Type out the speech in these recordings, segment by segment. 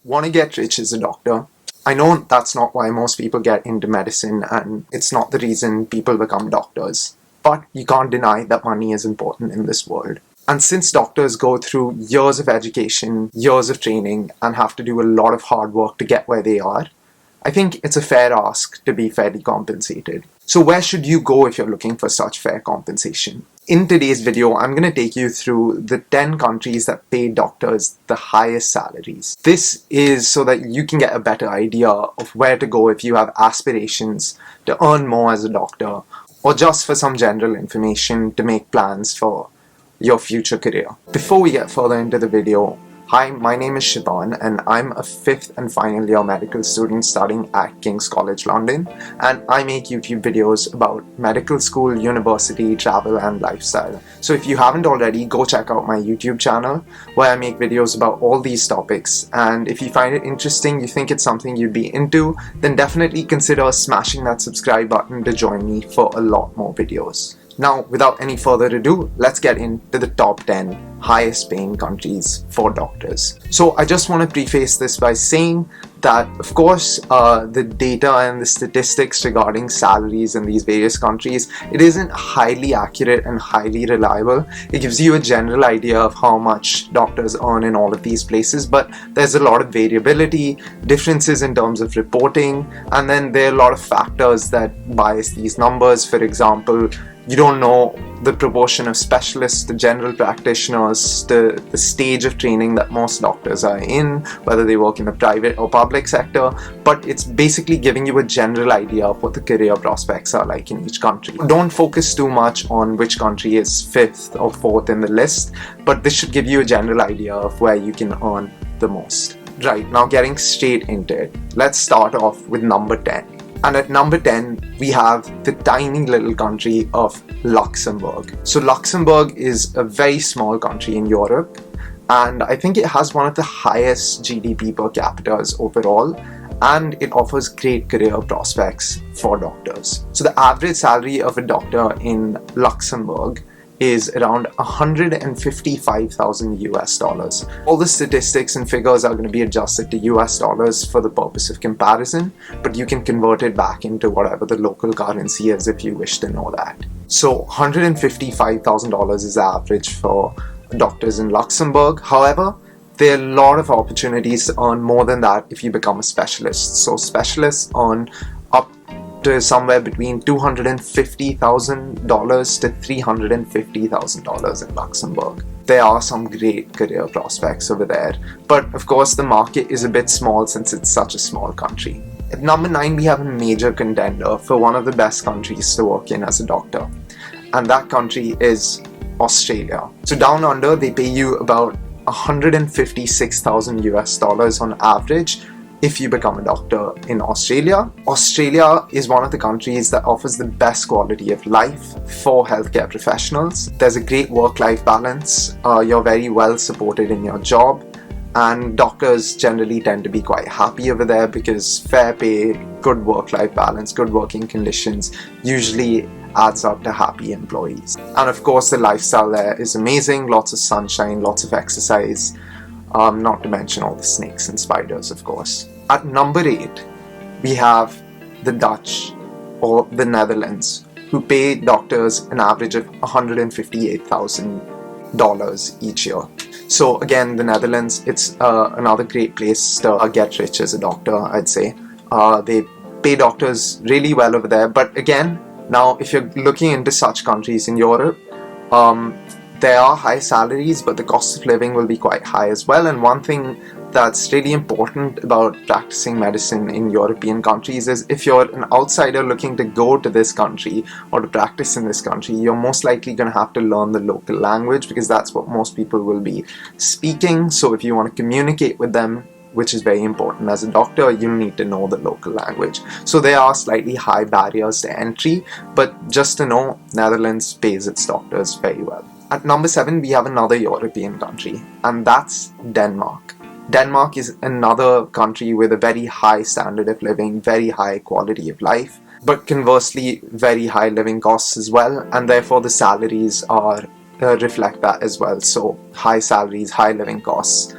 Want to get rich as a doctor? I know that's not why most people get into medicine, and it's not the reason people become doctors. But you can't deny that money is important in this world. And since doctors go through years of education, years of training, and have to do a lot of hard work to get where they are, I think it's a fair ask to be fairly compensated. So where should you go if you're looking for such fair compensation? In today's video, I'm going to take you through the 10 countries that pay doctors the highest salaries. This is so that you can get a better idea of where to go if you have aspirations to earn more as a doctor, or just for some general information to make plans for your future career. Before we get further into the video, hi, my name is Shivan and I'm a 5th and final year medical student studying at King's College London, and I make YouTube videos about medical school, university, travel and lifestyle. So if you haven't already, go check out my YouTube channel where I make videos about all these topics, and if you find it interesting, you think it's something you'd be into, then definitely consider smashing that subscribe button to join me for a lot more videos. Now, without any further ado, let's get into the top 10 highest paying countries for doctors. So I just want to preface this by saying that, of course, the data and the statistics regarding salaries in these various countries, it isn't highly accurate and highly reliable. It gives you a general idea of how much doctors earn in all of these places, but there's a lot of variability, differences in terms of reporting, and then there are a lot of factors that bias these numbers. For example, you don't know the proportion of specialists to general practitioners, the stage of training that most doctors are in, whether they work in the private or public sector, but it's basically giving you a general idea of what the career prospects are like in each country. Don't focus too much on which country is 5th or 4th in the list, but this should give you a general idea of where you can earn the most. Right, now getting straight into it, let's start off with number 10. And at number 10, we have the tiny little country of Luxembourg. So Luxembourg is a very small country in Europe, and I think it has one of the highest GDP per capita overall, and it offers great career prospects for doctors. So the average salary of a doctor in Luxembourg is around $155,000 US. All the statistics and figures are going to be adjusted to US dollars for the purpose of comparison, but you can convert it back into whatever the local currency is if you wish to know that. So $155,000 is the average for doctors in Luxembourg. However, there are a lot of opportunities to earn more than that if you become a specialist. So specialists earn up to somewhere between $250,000 to $350,000 in Luxembourg. There are some great career prospects over there, but of course the market is a bit small since it's such a small country. At number 9, we have a major contender for one of the best countries to work in as a doctor, and that country is Australia. So down under, they pay you about $156,000 US on average if you become a doctor in Australia. Australia is one of the countries that offers the best quality of life for healthcare professionals. There's a great work-life balance, you're very well supported in your job, and doctors generally tend to be quite happy over there because fair pay, good work-life balance, good working conditions usually adds up to happy employees. And of course the lifestyle there is amazing, lots of sunshine, lots of exercise, not to mention all the snakes and spiders, of course. At number 8, we have the Dutch, or the Netherlands, who pay doctors an average of $158,000 each year. So again, the Netherlands, it's another great place to get rich as a doctor, I'd say. They pay doctors really well over there, but again, now if you're looking into such countries in Europe, there are high salaries, but the cost of living will be quite high as well. And one thing that's really important about practicing medicine in European countries is if you're an outsider looking to go to this country or to practice in this country, you're most likely going to have to learn the local language because that's what most people will be speaking. So if you want to communicate with them, which is very important as a doctor, you'll need to know the local language. So there are slightly high barriers to entry, but just to know, Netherlands pays its doctors very well. At number 7, we have another European country, and that's Denmark. Denmark is another country with a very high standard of living, very high quality of life, but conversely very high living costs as well, and therefore the salaries are reflect that as well. So high salaries, high living costs,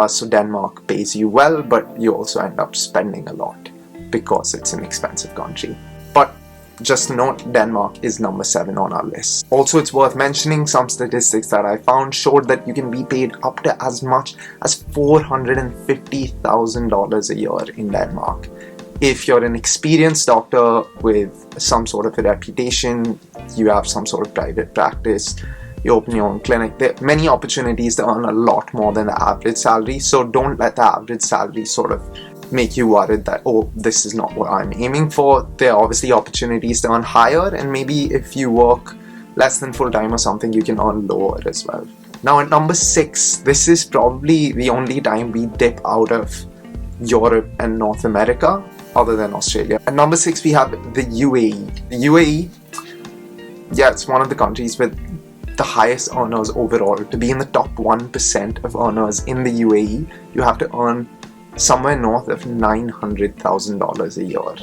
So Denmark pays you well, but you also end up spending a lot because it's an expensive country. But just to note, Denmark is number 7 on our list. Also, it's worth mentioning some statistics that I found showed that you can be paid up to as much as $450,000 a year in Denmark. If you're an experienced doctor with some sort of a reputation, you have some sort of private practice, you open your own clinic, there are many opportunities to earn a lot more than the average salary. So don't let the average salary sort of make you worried that, oh, this is not what I'm aiming for. There are obviously opportunities to earn higher, and maybe if you work less than full time or something, you can earn lower as well. Now at number 6, this is probably the only time we dip out of Europe and North America other than Australia. At number 6 we have the UAE. The UAE, yeah, it's one of the countries with the highest earners overall. To be in the top 1% of earners in the UAE, you have to earn somewhere north of $900,000 a year.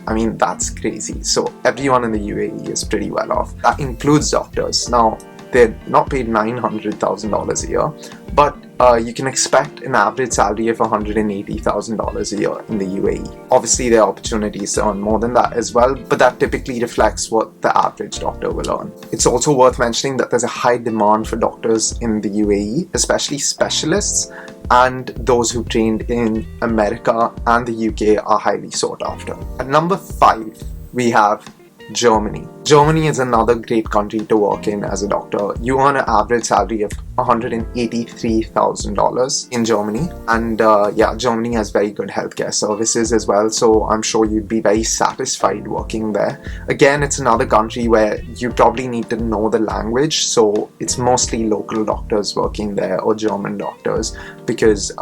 I mean, that's crazy. So everyone in the UAE is pretty well off. That includes doctors. Now, they're not paid $900,000 a year, but you can expect an average salary of $180,000 a year in the UAE. Obviously, there are opportunities to earn more than that as well, but that typically reflects what the average doctor will earn. It's also worth mentioning that there's a high demand for doctors in the UAE, especially specialists, and those who trained in America and the UK are highly sought after. At number 5, we have Germany. Germany is another great country to work in as a doctor. You earn an average salary of $183,000 in Germany, and yeah, Germany has very good healthcare services as well, so I'm sure you'd be very satisfied working there. Again, it's another country where you probably need to know the language, so it's mostly local doctors working there or German doctors, because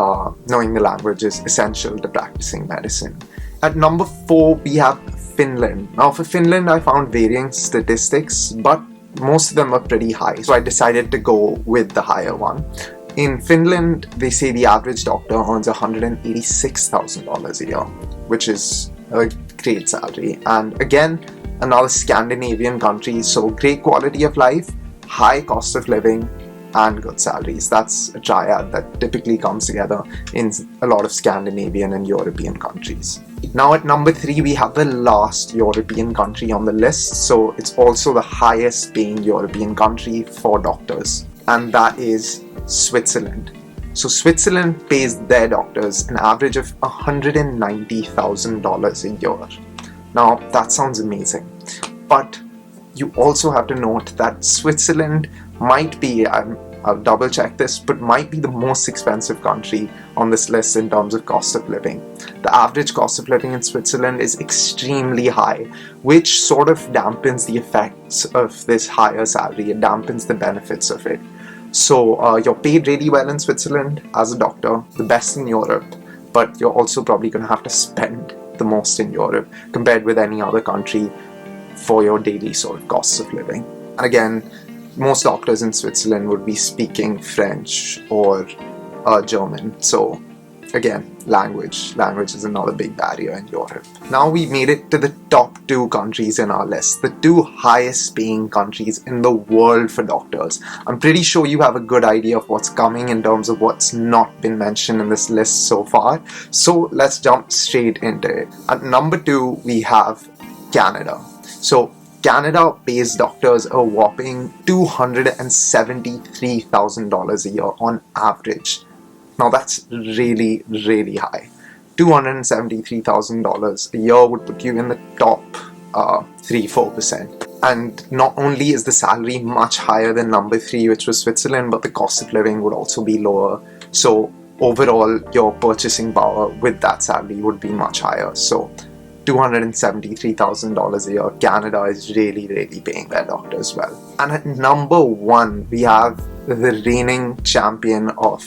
knowing the language is essential to practicing medicine. At number 4, we have Finland. Now for Finland, I found varying statistics, but most of them are pretty high, so I decided to go with the higher one. In Finland, they say the average doctor earns $186,000 a year, which is a great salary. And again, another Scandinavian country, so great quality of life, high cost of living, and good salaries. That's a triad that typically comes together in a lot of Scandinavian and European countries. Now at number 3, we have the last European country on the list, so it's also the highest paying European country for doctors, and that is Switzerland. So Switzerland pays their doctors an average of $190,000 a year. Now that sounds amazing, but you also have to note that Switzerland might be, I'll double check this, but might be the most expensive country on this list in terms of cost of living. The average cost of living in Switzerland is extremely high, which sort of dampens the effects of this higher salary. It dampens the benefits of it. So you're paid really well in Switzerland as a doctor, the best in Europe, but you're also probably going to have to spend the most in Europe compared with any other country for your daily sort of costs of living. And again, most doctors in Switzerland would be speaking French or German. So again, language is another big barrier in Europe. Now we made it to the top 2 countries in our list, the 2 highest paying countries in the world for doctors. I'm pretty sure you have a good idea of what's coming in terms of what's not been mentioned in this list so far. So let's jump straight into it. At number 2, we have Canada. So Canada pays doctors a whopping $273,000 a year on average. Now that's really, really high. $273,000 a year would put you in the top 3-4%. And not only is the salary much higher than number 3, which was Switzerland, but the cost of living would also be lower. So overall, your purchasing power with that salary would be much higher. So $273,000 a year, Canada is really, really paying their doctors well. And at number 1, we have the reigning champion of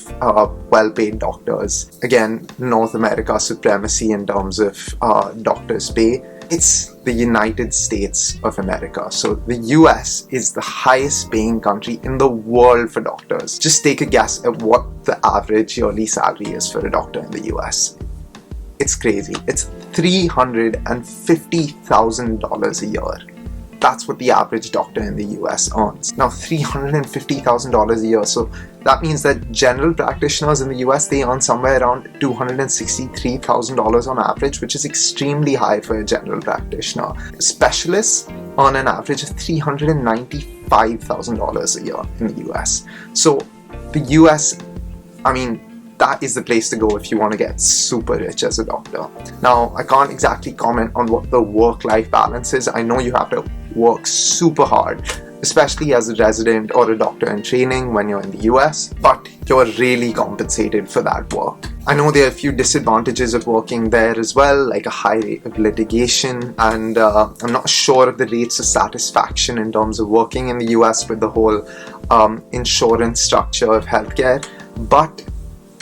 well-paid doctors. Again, North America supremacy in terms of doctors' pay. It's the United States of America. So the US is the highest paying country in the world for doctors. Just take a guess at what the average yearly salary is for a doctor in the US. It's crazy. It's $350,000 a year. That's what the average doctor in the US earns. Now, $350,000 a year. So that means that general practitioners in the US, they earn somewhere around $263,000 on average, which is extremely high for a general practitioner. Specialists earn an average of $395,000 a year in the US. So the US, I mean, that is the place to go if you want to get super rich as a doctor. Now, I can't exactly comment on what the work-life balance is. I know you have to work super hard, especially as a resident or a doctor in training when you're in the US, but you're really compensated for that work. I know there are a few disadvantages of working there as well, like a high rate of litigation, and I'm not sure of the rates of satisfaction in terms of working in the US with the whole insurance structure of healthcare, but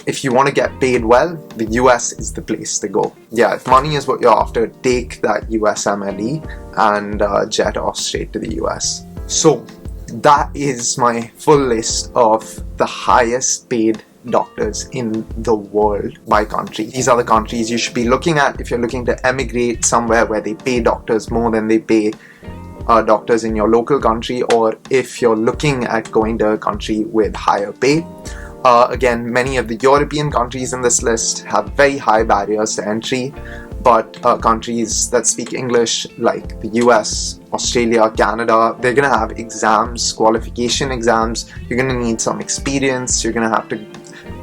if you want to get paid well, the US is the place to go. Yeah, if money is what you're after, take that USMLE and jet off straight to the US. So that is my full list of the highest paid doctors in the world by country. These are the countries you should be looking at if you're looking to emigrate somewhere where they pay doctors more than they pay doctors in your local country, or if you're looking at going to a country with higher pay. Again, many of the European countries in this list have very high barriers to entry, but countries that speak English like the US, Australia, Canada, they're going to have exams, qualification exams. You're going to need some experience. You're going to have to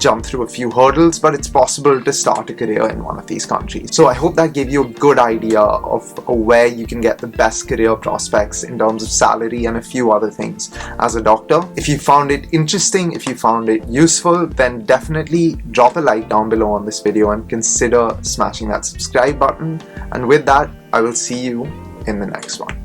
jump through a few hurdles, but it's possible to start a career in one of these countries. So I hope that gave you a good idea of where you can get the best career prospects in terms of salary and a few other things as a doctor. If you found it interesting, if you found it useful, then definitely drop a like down below on this video and consider smashing that subscribe button. And with that, I will see you in the next one.